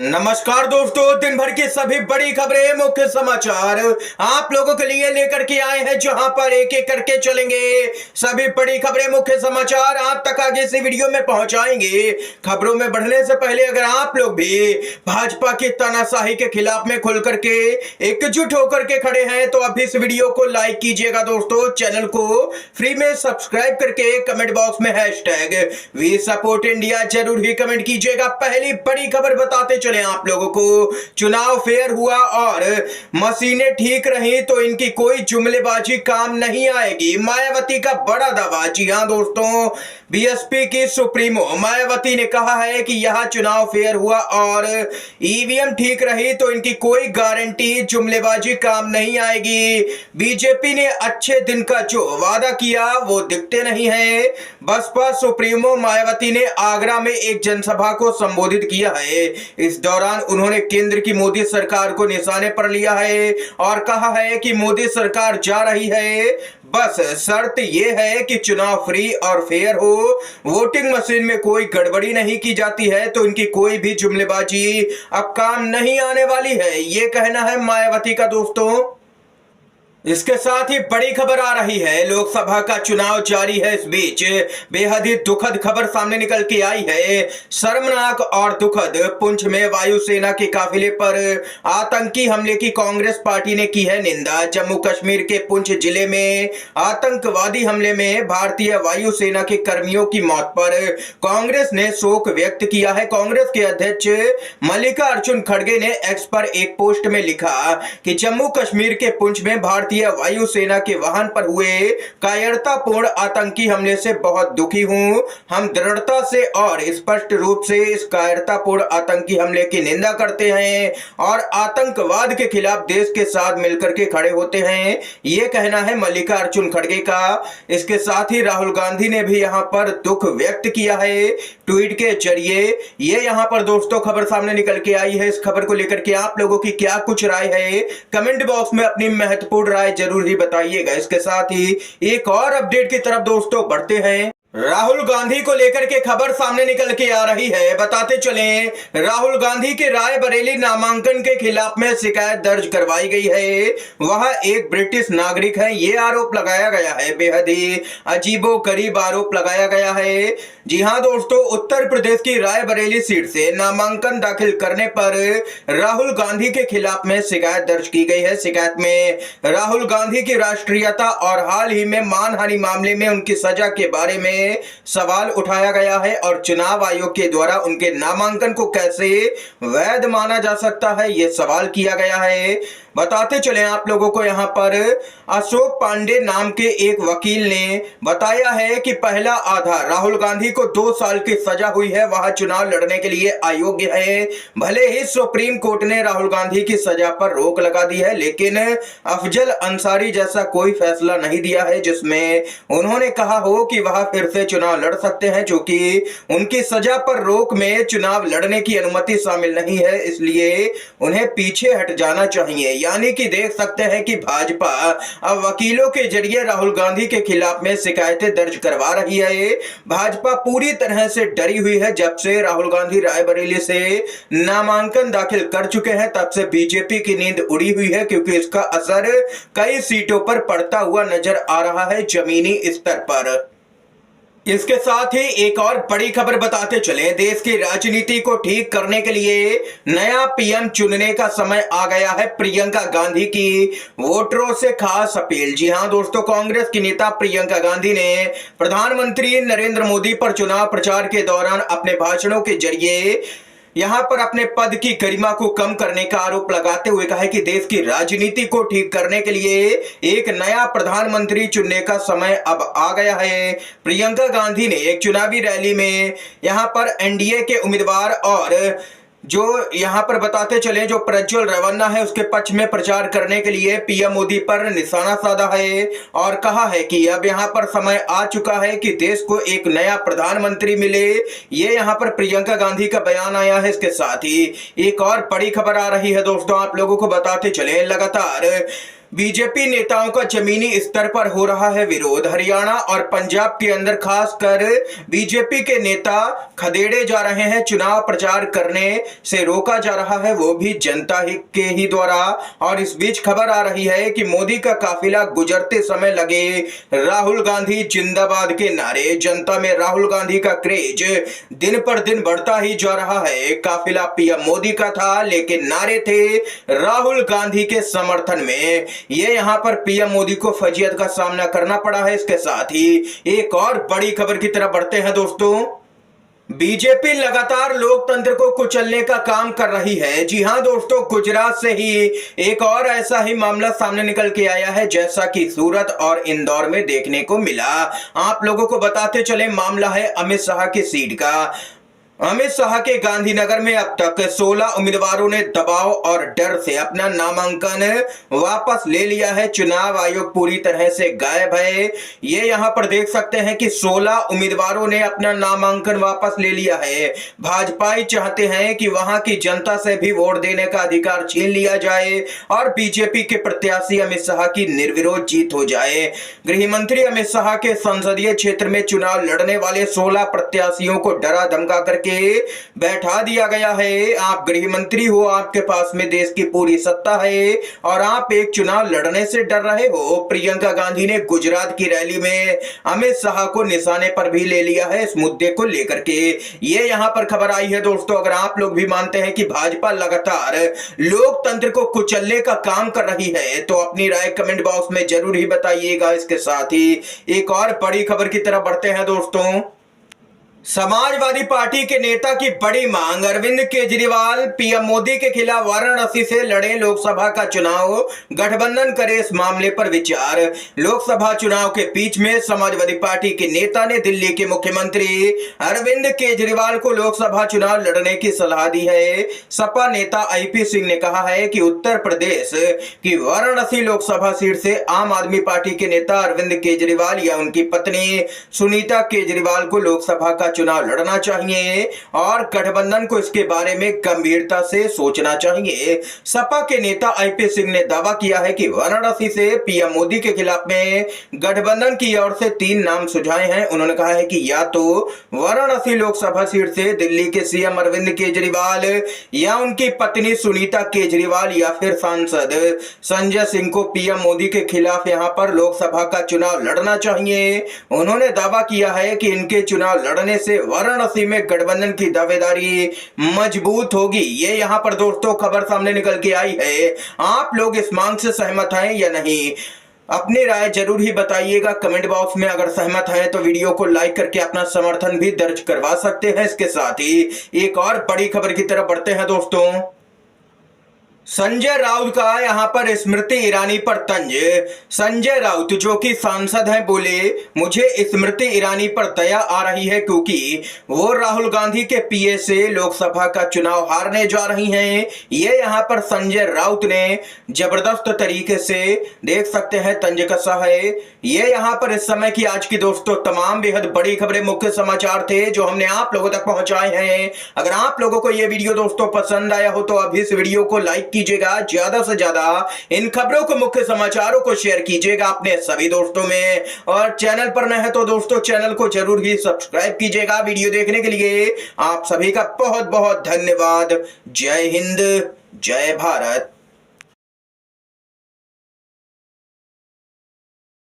नमस्कार दोस्तों, दिन भर की सभी बड़ी खबरें, मुख्य समाचार आप लोगों के लिए लेकर के आए हैं, जहां पर एक एक करके चलेंगे। सभी बड़ी खबरें, मुख्य समाचार आप तक आगे से वीडियो में पहुंचाएंगे। खबरों में बढ़ने से पहले अगर आप लोग भी भाजपा की तानाशाही के खिलाफ में खुल करके एकजुट होकर के खड़े हैं तो अभी इस वीडियो को लाइक कीजिएगा। दोस्तों, चैनल को फ्री में सब्सक्राइब करके कमेंट बॉक्स में हैशटैग वी सपोर्ट इंडिया जरूर ही कमेंट कीजिएगा। पहली बड़ी खबर बताते चले आप लोगों को, चुनाव फेयर हुआ और मशीनें ठीक रही तो इनकी कोई जुमलेबाजी काम नहीं आएगी, मायावती का बड़ा दावा। जी हां दोस्तों, बीएसपी की सुप्रीमो मायावती ने कहा है कि यह चुनाव फेयर हुआ और ईवीएम ठीक रही तो इनकी कोई गारंटी जुमलेबाजी काम नहीं आएगी। बीजेपी ने अच्छे दिन का जो वादा किया वो दिखते नहीं है। बसपा सुप्रीमो मायावती ने आगरा में एक जनसभा को संबोधित किया है। इस दौरान उन्होंने केंद्र की मोदी सरकार को निशाने पर लिया है और कहा है कि मोदी सरकार जा रही है, बस शर्त यह है कि चुनाव फ्री और फेयर हो, वोटिंग मशीन में कोई गड़बड़ी नहीं की जाती है तो इनकी कोई भी जुमलेबाजी अब काम नहीं आने वाली है, ये कहना है मायावती का। दोस्तों, इसके साथ ही बड़ी खबर आ रही है, लोकसभा का चुनाव जारी है। इस बीच बेहद ही दुखद खबर सामने निकल के आई है। शर्मनाक और दुखद, पुंछ में वायुसेना के काफिले पर आतंकी हमले की कांग्रेस पार्टी ने की है निंदा। जम्मू कश्मीर के पुंछ जिले में आतंकवादी हमले में भारतीय वायुसेना के कर्मियों की मौत पर कांग्रेस ने शोक व्यक्त किया है। कांग्रेस के अध्यक्ष मल्लिकार्जुन खड़गे ने एक्स पर एक पोस्ट में लिखा कि जम्मू कश्मीर के पुंछ में भारतीय वायुसेना के वाहन पर हुए कायरतापूर्ण आतंकी हमले से बहुत दुखी हूं। हम दृढ़ता से और स्पष्ट रूप से इस कायरतापूर्ण आतंकी हमले की निंदा करते हैं और आतंकवाद के खिलाफ देश के साथ मिलकर के खड़े होते हैं, ये कहना है मल्लिकार्जुन खड़गे का। इसके साथ ही राहुल गांधी ने भी यहां पर दुख व्यक्त किया है ट्वीट के जरिए। ये यहां पर दोस्तों खबर सामने निकल के आई है। इस खबर को लेकर के आप लोगों की क्या कुछ राय है, कमेंट बॉक्स में अपनी महत्वपूर्ण राय जरूर ही बताइएगा। इसके साथ ही एक और अपडेट की तरफ दोस्तों बढ़ते हैं। राहुल गांधी को लेकर के खबर सामने निकल के आ रही है, बताते चलें। राहुल गांधी के रायबरेली नामांकन के खिलाफ में शिकायत दर्ज करवाई गई है। वह एक ब्रिटिश नागरिक है, ये आरोप लगाया गया है। बेहद ही अजीबोगरीब आरोप लगाया गया है। जी हां दोस्तों, उत्तर प्रदेश की रायबरेली सीट से नामांकन दाखिल करने पर राहुल गांधी के खिलाफ में शिकायत दर्ज की गई है। शिकायत में राहुल गांधी की राष्ट्रीयता और हाल ही में मानहानि मामले में उनकी सजा के बारे में सवाल उठाया गया है और चुनाव आयोग के द्वारा उनके नामांकन को कैसे वैध माना जा सकता है, यह सवाल किया गया है। बताते चले आप लोगों को, यहां पर अशोक पांडे नाम के एक वकील ने बताया है कि पहला आधार, राहुल गांधी को 2 साल की सजा हुई है, वह चुनाव लड़ने के लिए अयोग्य है। भले ही सुप्रीम कोर्ट ने राहुल गांधी की सजा पर रोक लगा दी है, लेकिन अफजल अंसारी जैसा कोई फैसला नहीं दिया है जिसमें उन्होंने कहा हो कि वह फिर से चुनाव लड़ सकते हैं, क्योंकि उनकी सजा पर रोक में चुनाव लड़ने की अनुमति शामिल नहीं है, इसलिए उन्हें पीछे हट जाना चाहिए। यानी कि देख सकते हैं कि भाजपा अब वकीलों के जरिए राहुल गांधी के खिलाफ में शिकायतें दर्ज करवा रही है। भाजपा पूरी तरह से डरी हुई है। जब से राहुल गांधी रायबरेली से नामांकन दाखिल कर चुके हैं तब से बीजेपी की नींद उड़ी हुई है, क्योंकि इसका असर कई सीटों पर पड़ता हुआ नजर आ रहा है जमीनी स्तर पर। इसके साथ ही एक और बड़ी खबर बताते चले, देश की राजनीति को ठीक करने के लिए नया पीएम चुनने का समय आ गया है। प्रियंका गांधी की वोटरों से खास अपील। जी हां दोस्तों, कांग्रेस की नेता प्रियंका गांधी ने प्रधानमंत्री नरेंद्र मोदी पर चुनाव प्रचार के दौरान अपने भाषणों के जरिए यहां पर अपने पद की गरिमा को कम करने का आरोप लगाते हुए कहा है कि देश की राजनीति को ठीक करने के लिए एक नया प्रधानमंत्री चुनने का समय अब आ गया है। प्रियंका गांधी ने एक चुनावी रैली में यहां पर एनडीए के उम्मीदवार और जो यहां पर बताते चले जो प्रज्वल रेवन्ना है उसके पक्ष में प्रचार करने के लिए पीएम मोदी पर निशाना साधा है और कहा है कि अब यहां पर समय आ चुका है कि देश को एक नया प्रधानमंत्री मिले। ये यहां पर प्रियंका गांधी का बयान आया है। इसके साथ ही एक और बड़ी खबर आ रही है दोस्तों, आप लोगों को बताते चले। लगातार बीजेपी नेताओं का जमीनी स्तर पर हो रहा है विरोध। हरियाणा और पंजाब के अंदर खासकर बीजेपी के नेता खदेड़े जा रहे हैं। चुनाव प्रचार करने से रोका जा रहा है, वो भी जनता के ही द्वारा। और इस बीच खबर आ रही है कि मोदी का काफिला गुजरते समय लगे राहुल गांधी जिंदाबाद के नारे। जनता में राहुल गांधी का क्रेज दिन पर दिन बढ़ता ही जा रहा है। काफिला पीएम मोदी का था, लेकिन नारे थे राहुल गांधी के समर्थन में। ये यहां पर पीएम मोदी को फजीयत का सामना करना पड़ा है। इसके साथ ही एक और बड़ी खबर की तरफ बढ़ते हैं दोस्तों। बीजेपी लगातार लोकतंत्र को कुचलने का काम कर रही है। जी हां दोस्तों, गुजरात से ही एक और ऐसा ही मामला सामने निकल के आया है, जैसा कि सूरत और इंदौर में देखने को मिला। आप लोगों को बताते चले, मामला है अमित शाह की सीट का। अमित शाह के गांधीनगर में अब तक 16 उम्मीदवारों ने दबाव और डर से अपना नामांकन वापस ले लिया है। चुनाव आयोग पूरी तरह से गायब है। ये यहां पर देख सकते हैं कि 16 उम्मीदवारों ने अपना नामांकन वापस ले लिया है। भाजपाई चाहते हैं कि वहां की जनता से भी वोट देने का अधिकार छीन लिया जाए और बीजेपी के प्रत्याशी अमित शाह की निर्विरोध जीत हो जाए। गृह मंत्री अमित शाह के संसदीय क्षेत्र में चुनाव लड़ने वाले 16 प्रत्याशियों को डरा धमका करके बैठा दिया गया है। आप गृह मंत्री हो, आपके पास में देश की पूरी सत्ता है और आप एक चुनाव लड़ने से डर रहे हो। प्रियंका गांधी ने गुजरात की रैली में अमित शाह को निशाने पर भी ले लिया है इस मुद्दे को लेकर के। ये यहां पर खबर आई है दोस्तों। अगर आप लोग भी मानते हैं कि भाजपा लगातार लोकतंत्र को कुचलने का काम कर रही है, तो अपनी राय कमेंट बॉक्स में जरूर ही बताइएगा। इसके साथ ही एक और बड़ी खबर की तरफ बढ़ते हैं दोस्तों। समाजवादी पार्टी के नेता की बड़ी मांग। अरविंद केजरीवाल पीएम मोदी के खिलाफ वाराणसी से लड़े लोकसभा का चुनाव, गठबंधन करे इस मामले पर विचार। लोकसभा चुनाव के बीच में समाजवादी पार्टी के नेता ने दिल्ली के मुख्यमंत्री अरविंद केजरीवाल को लोकसभा चुनाव लड़ने की सलाह दी है। सपा नेता आईपी सिंह ने कहा है कि उत्तर प्रदेश की वाराणसी लोकसभा सीट से आम आदमी पार्टी के नेता अरविंद केजरीवाल या उनकी पत्नी सुनीता केजरीवाल को लोकसभा का चुनाव लड़ना चाहिए और गठबंधन को इसके बारे में गंभीरता से सोचना चाहिए। सपा के नेता आईपी सिंह ने दावा किया है कि वाराणसी से पीएम मोदी के खिलाफ में गठबंधन की ओर से 3 नाम सुझाए हैं। उन्होंने कहा है कि या तो वाराणसी लोकसभा सीट से दिल्ली के सीएम अरविंद केजरीवाल या उनकी पत्नी सुनीता केजरीवाल या फिर सांसद संजय सिंह को पीएम मोदी के खिलाफ यहां पर लोकसभा का चुनाव लड़ना चाहिए। उन्होंने दावा किया है कि इनके चुनाव लड़ने से वाराणसी में गठबंधन की दावेदारी मजबूत होगी। ये यहां पर दोस्तों खबर सामने निकल के आई है। आप लोग इस मांग से सहमत हैं या नहीं? अपनी राय जरूर ही बताइएगा कमेंट बॉक्स में। अगर सहमत हैं तो वीडियो को लाइक करके अपना समर्थन भी दर्ज करवा सकते हैं। इसके साथ ही एक और बड़ी खबर की तरफ बढ़ते हैं दोस्तों। संजय राउत का यहां पर स्मृति ईरानी पर तंज। संजय राउत जो कि सांसद हैं, बोले मुझे स्मृति ईरानी पर दया आ रही है क्योंकि वो राहुल गांधी के पीए से लोकसभा का चुनाव हारने जा रही हैं। ये यहां पर संजय राउत ने जबरदस्त तरीके से देख सकते हैं तंज कसा है। ये यहां पर इस समय की आज की दोस्तों तमाम बेहद बड़ी खबरें, मुख्य समाचार थे जो हमने आप लोगों तक पहुंचाए हैं। अगर आप लोगों को ये वीडियो दोस्तों पसंद आया हो तो अभी इस वीडियो को लाइक कीजिएगा, ज्यादा से ज्यादा इन खबरों को, मुख्य समाचारों को शेयर कीजिएगा अपने सभी दोस्तों में। और चैनल पर नए हैं तो दोस्तों चैनल को जरूर ही सब्सक्राइब कीजिएगा। वीडियो देखने के लिए आप सभी का बहुत बहुत धन्यवाद। जय हिंद, जय भारत।